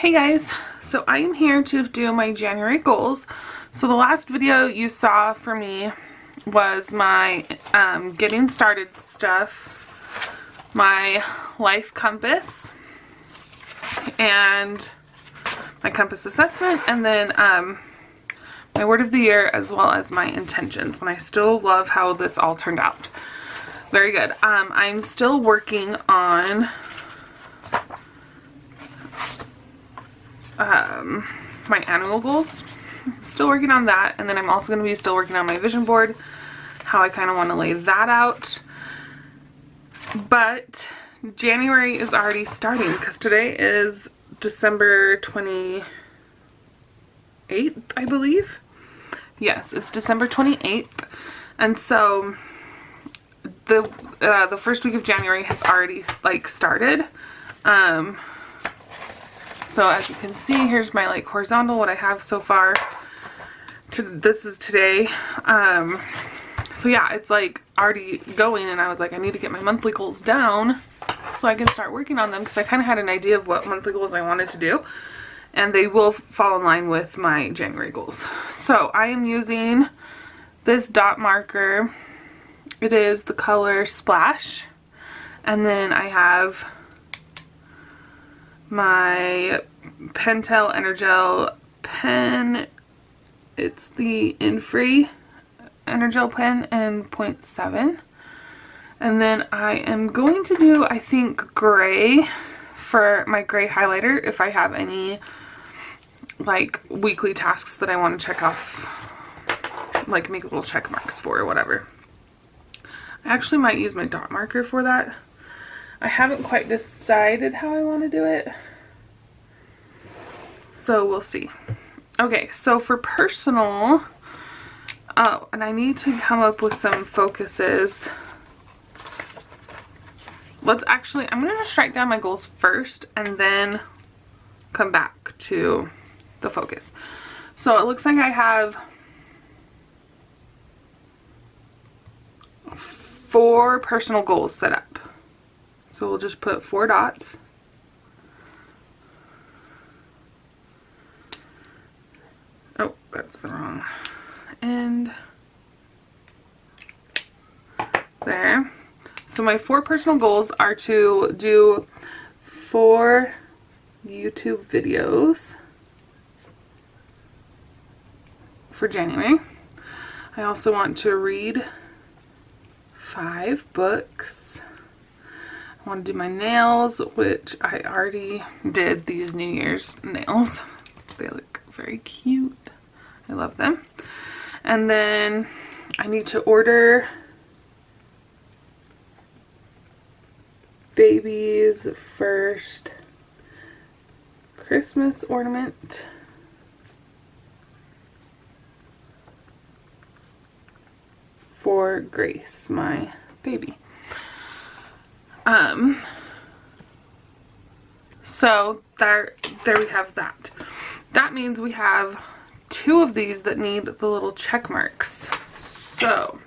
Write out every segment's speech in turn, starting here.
Hey guys, so I am here to do my January goals. So the last video you saw for me was my getting started stuff, my life compass, and my compass assessment, and then my word of the year, as well as my intentions. And I still love how this all turned out. Very good. I'm still working on my annual goals. I'm still working on that, and then I'm also going to be still working on my vision board, how I kind of want to lay that out. But January is already starting because today is December 28th, I believe. Yes, it's December 28th, and so the first week of January has already started. So as you can see, here's my horizontal, what I have so far. This is today. So yeah, it's already going, and I was like, I need to get my monthly goals down so I can start working on them, because I kind of had an idea of what monthly goals I wanted to do, and they will fall in line with my January goals. So I am using this dot marker. It is the color Splash, and then I have my Pentel Energel pen. It's the Infree Energel pen in 0.7. And then I am going to do, I think, gray for my gray highlighter if I have any weekly tasks that I want to check off, make little check marks for or whatever. I actually might use my dot marker for that. I haven't quite decided how I want to do it, so we'll see. Okay, so for personal, oh, and I need to come up with some focuses. I'm going to just write down my goals first and then come back to the focus. So it looks like I have 4 personal goals set up. So we'll just put 4 dots. Oh, that's the wrong end. There. So my 4 personal goals are to do 4 YouTube videos for January. I also want to read 5 books. I want to do my nails, which I already did these New Year's nails. They look very cute. I love them. And then I need to order baby's first Christmas ornament for Grace, my baby. So there we have that. That means we have 2 of these that need the little check marks. So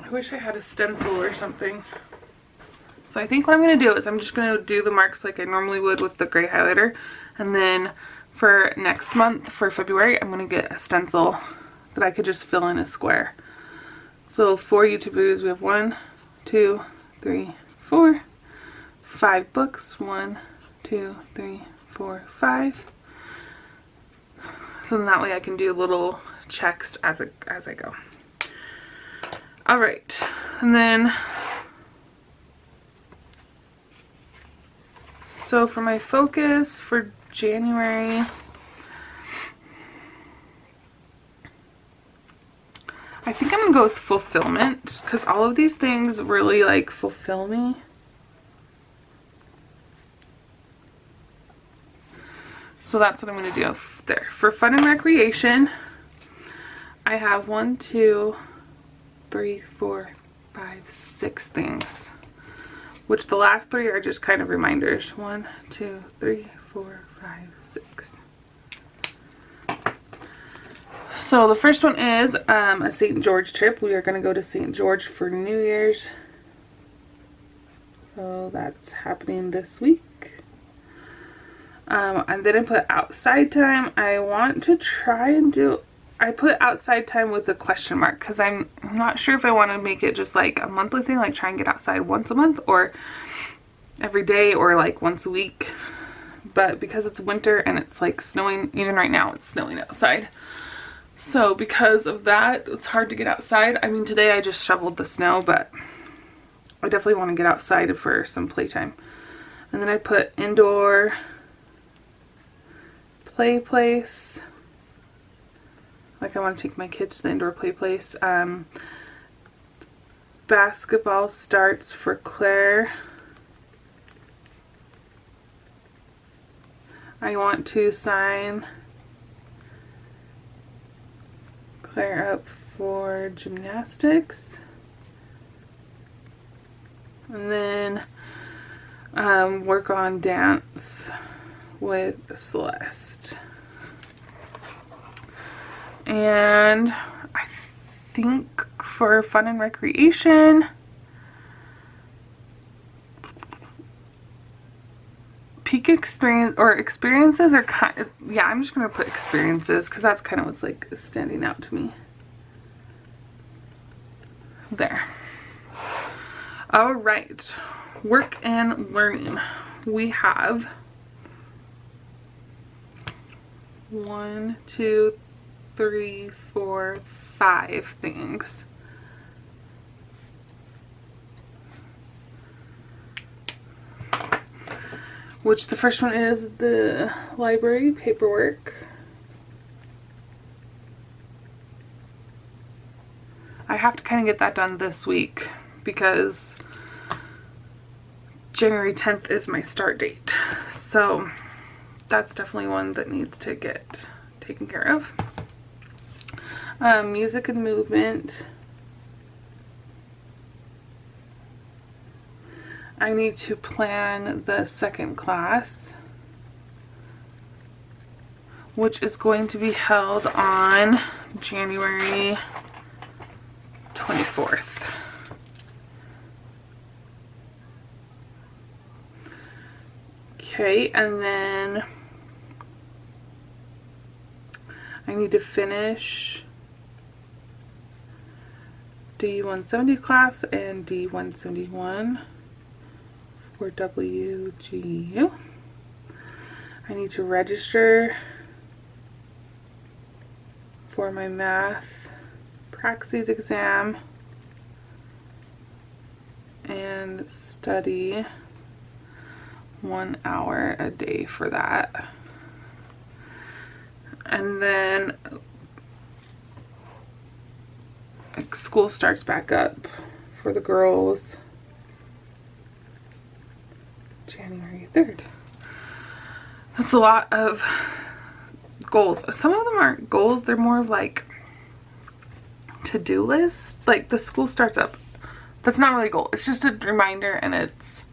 I wish I had a stencil or something. So I think what I'm going to do is I'm just going to do the marks like I normally would with the gray highlighter, and then for next month, for February, I'm going to get a stencil that I could just fill in a square. So 4 YouTube videos, we have 1, 2, 3, 4, 5 books, 1, 2, 3, 4, 5. So then that way I can do little checks as I go. All right, and then so for my focus for January, I think I'm gonna go with fulfillment, because all of these things really fulfill me. So that's what I'm gonna do there. For fun and recreation, I have 1, 2, 3, 4, 5, 6 things, which the last 3 are just kind of reminders. 1, 2, 3, 4, 5, 6. So the first one is a St. George trip. We are going to go to St. George for New Year's. So that's happening this week. And then I put outside time. I want to try and do, I put outside time with a question mark because I'm not sure if I want to make it just like a monthly thing, like try and get outside once a month or every day or like once a week. But because it's winter and it's like snowing, even right now it's snowing outside. So because of that, it's hard to get outside. I mean, today I just shoveled the snow, but I definitely want to get outside for some playtime. And then I put indoor play place. Like I want to take my kids to the indoor play place. Basketball starts for Claire. I want to sign Claire up for gymnastics. And then work on dance with Celeste. And I think for fun and recreation, peak experience or experiences are kind of, yeah, I'm just gonna put experiences because that's kind of what's like standing out to me. There. All right, work and learning. We have 1, 2, 3, 4, 5 things. Which the first one is the library paperwork. I have to kind of get that done this week because January 10th is my start date. So that's definitely one that needs to get taken care of. Music and movement. I need to plan the second class, which is going to be held on January 24th. Okay, and then I need to finish D170 class and D171 for WGU. I need to register for my math praxis exam and study 1 hour a day for that. And then school starts back up for the girls January 3rd. That's a lot of goals. Some of them aren't goals, they're more of like to-do lists. Like the school starts up. That's not really a goal. It's just a reminder, and it's,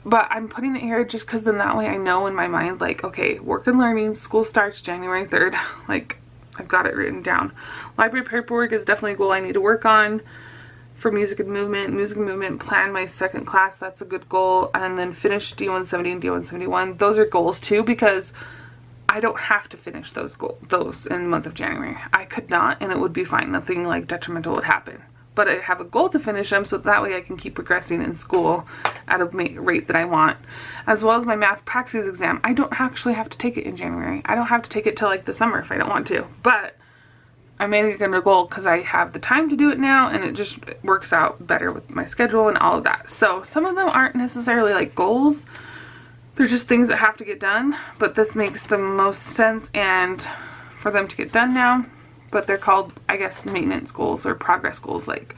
but I'm putting it here just because then that way I know in my mind, like, okay, work and learning, school starts January 3rd. Like, I've got it written down. Library paperwork is definitely a goal I need to work on. For music and movement, plan my second class, that's a good goal. And then finish D170 and D171. Those are goals too, because I don't have to finish those in the month of January. I could not, and it would be fine. Nothing like detrimental would happen. But I have a goal to finish them so that way I can keep progressing in school at a rate that I want. As well as my math praxis exam. I don't actually have to take it in January. I don't have to take it till like the summer if I don't want to. But I made it a goal because I have the time to do it now, and it just works out better with my schedule and all of that. So some of them aren't necessarily like goals. They're just things that have to get done, but this makes the most sense and for them to get done now. But they're called, I guess, maintenance goals or progress goals. Like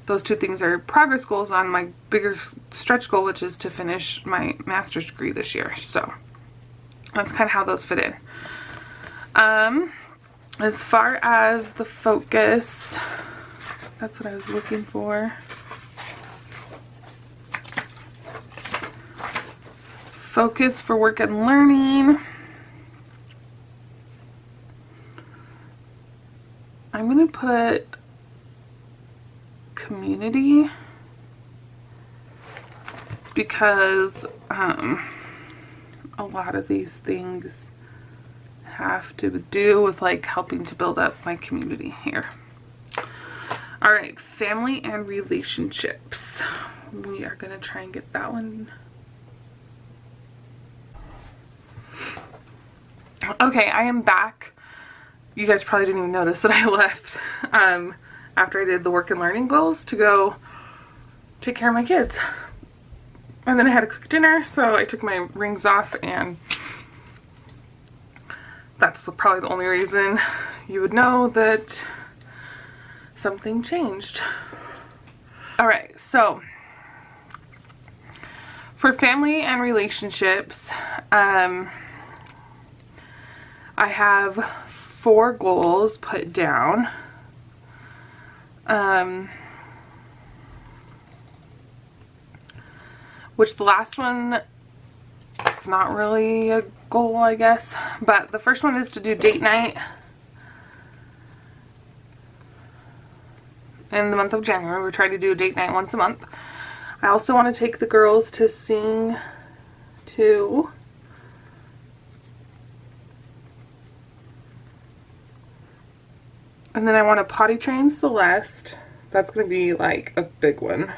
those two things are progress goals on my bigger stretch goal, which is to finish my master's degree this year. So that's kind of how those fit in. As far as the focus, that's what I was looking for. Focus for work and learning. I'm going to put community. because a lot of these things have to do with like helping to build up my community here. All right, family and relationships. We are gonna try and get that one. Okay, I am back. You guys probably didn't even notice that I left after I did the work and learning goals to go take care of my kids. And then I had to cook dinner, so I took my rings off, and that's probably the only reason you would know that something changed. All right, so for family and relationships, I have 4 goals put down. Which the last one, it's not really a goal, I guess, but the first one is to do date night in the month of January. We're trying to do a date night once a month. I also want to take the girls to sing to and then I want to potty train Celeste. That's going to be like a big one.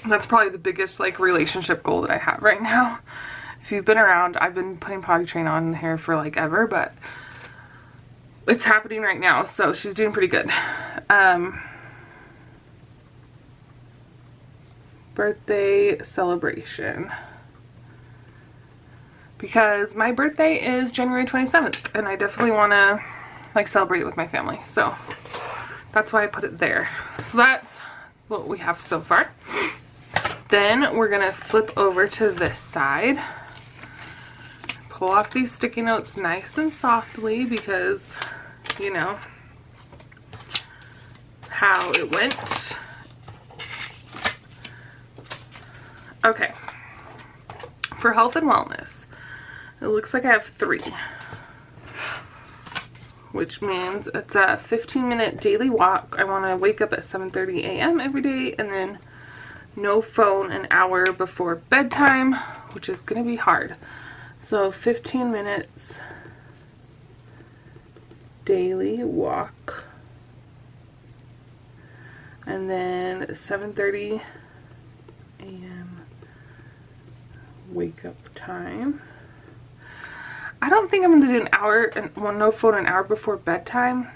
That's probably the biggest like relationship goal that I have right now. If you've been around, I've been putting potty train on here for like ever, but it's happening right now, so she's doing pretty good. Birthday celebration. Because my birthday is January 27th, and I definitely want to like celebrate with my family, so that's why I put it there. So that's what we have so far. Then we're gonna flip over to this side, pull off these sticky notes nice and softly because you know how it went. Okay, for health and wellness, it looks like I have 3, which means it's a 15-minute daily walk. I want to wake up at 7:30 a.m. every day, and then no phone an hour before bedtime, which is going to be hard. So 15 minutes daily walk, and then 7:30 a.m. wake up time. I don't think I'm going to do an hour and no phone an hour before bedtime,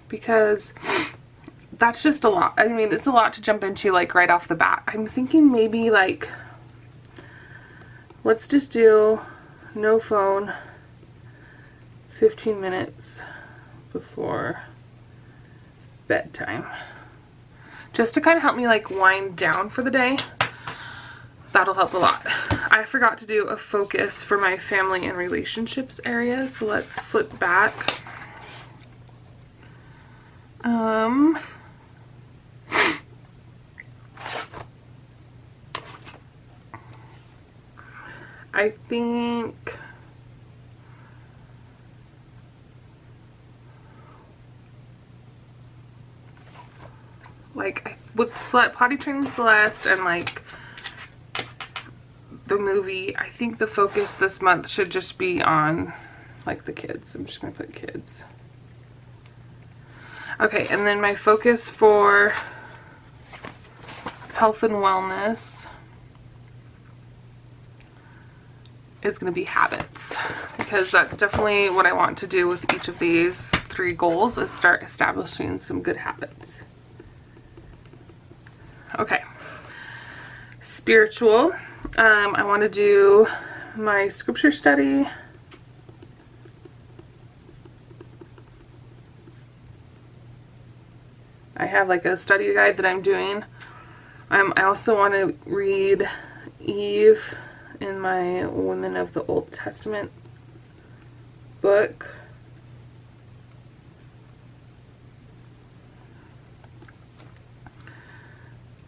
because that's just a lot. I mean, it's a lot to jump into like right off the bat. I'm thinking maybe like, let's just do no phone 15 minutes before bedtime. Just to kind of help me like wind down for the day. That'll help a lot. I forgot to do a focus for my family and relationships area, so let's flip back. I think like with potty training Celeste and like the movie, I think the focus this month should just be on like the kids. I'm just gonna put kids. Okay, and then my focus for health and wellness is going to be habits, because that's definitely what I want to do with each of these 3 goals, is start establishing some good habits. Okay, spiritual. I want to do my scripture study. I have like a study guide that I'm doing. I also want to read Eve in my Women of the Old Testament book.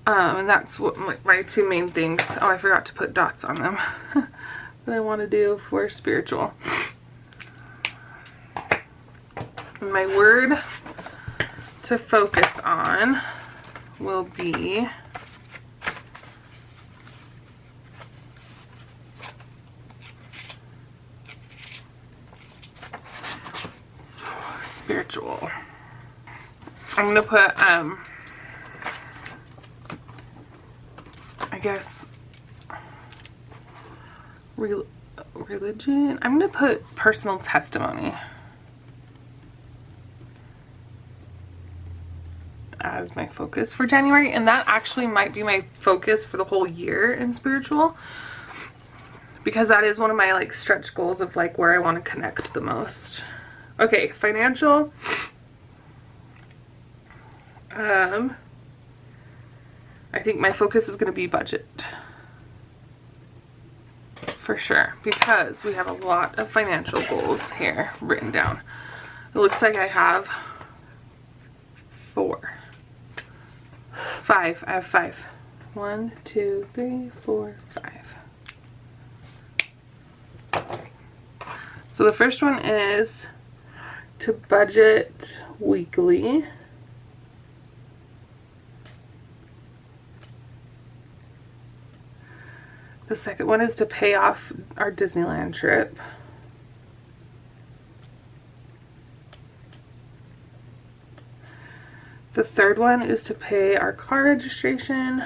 And that's what my 2 main things. Oh, I forgot to put dots on them. That I want to do for spiritual. And my word to focus on will be spiritual. I'm gonna put I guess religion. I'm gonna put personal testimony as my focus for January, and that actually might be my focus for the whole year in spiritual, because that is one of my like stretch goals of like where I want to connect the most. Okay, financial. I think my focus is going to be budget for sure, because we have a lot of financial goals here written down. It looks like I have 5. I have 5. 1, 2, 3, 4, 5. So the first one is to budget weekly. The second one is to pay off our Disneyland trip. The third one is to pay our car registration.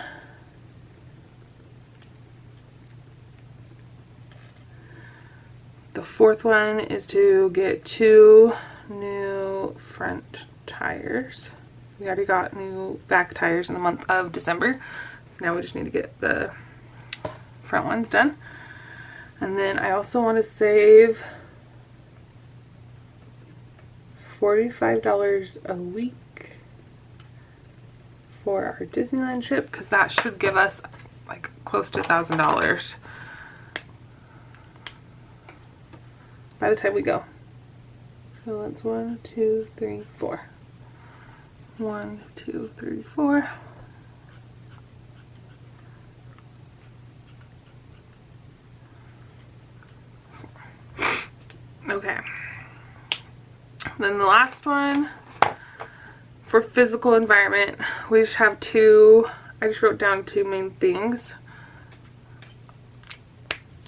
The fourth one is to get 2 new front tires. We already got new back tires in the month of December, so now we just need to get the front ones done. And then I also want to save $45 a week for our Disneyland trip, because that should give us like close to $1,000 by the time we go. So that's 1, 2, 3, 4. 1, 2, 3, 4. Okay. Then the last one, for physical environment, we just have 2, I just wrote down 2 main things,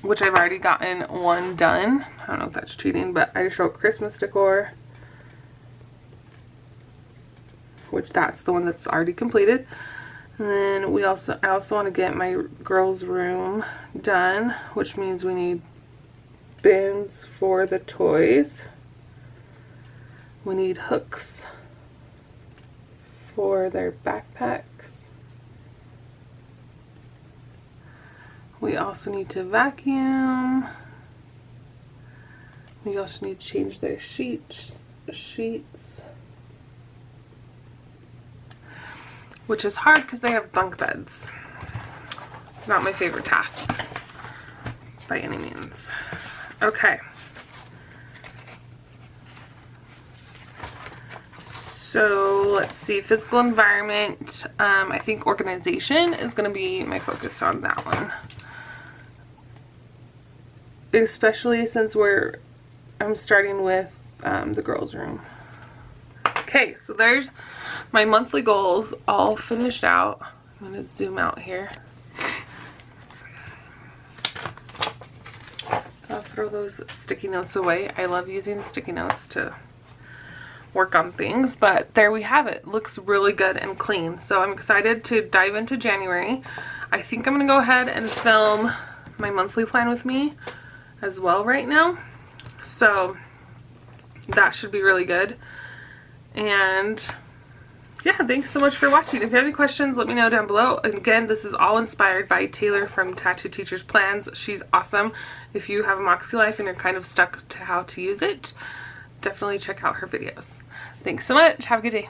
which I've already gotten 1 done. I don't know if that's cheating, but I just wrote Christmas decor, which that's the one that's already completed. And then I also want to get my girls' room done, which means we need bins for the toys. We need hooks for their backpacks. We also need to vacuum. We also need to change their sheets, which is hard because they have bunk beds. It's not my favorite task by any means. Okay. So let's see, physical environment. I think organization is going to be my focus on that one, especially since I'm starting with the girls' room. Okay, so there's my monthly goals all finished out. I'm going to zoom out here. I'll throw those sticky notes away. I love using sticky notes to work on things, but there we have it. Looks really good and clean. So I'm excited to dive into January. I think I'm going to go ahead and film my monthly plan with me as well right now. So that should be really good. And yeah, thanks so much for watching. If you have any questions, let me know down below. Again, this is all inspired by Taylor from Tattoo Teacher's Plans. She's awesome. If you have a Moxie Life and you're kind of stuck to how to use it, definitely check out her videos. Thanks so much. Have a good day.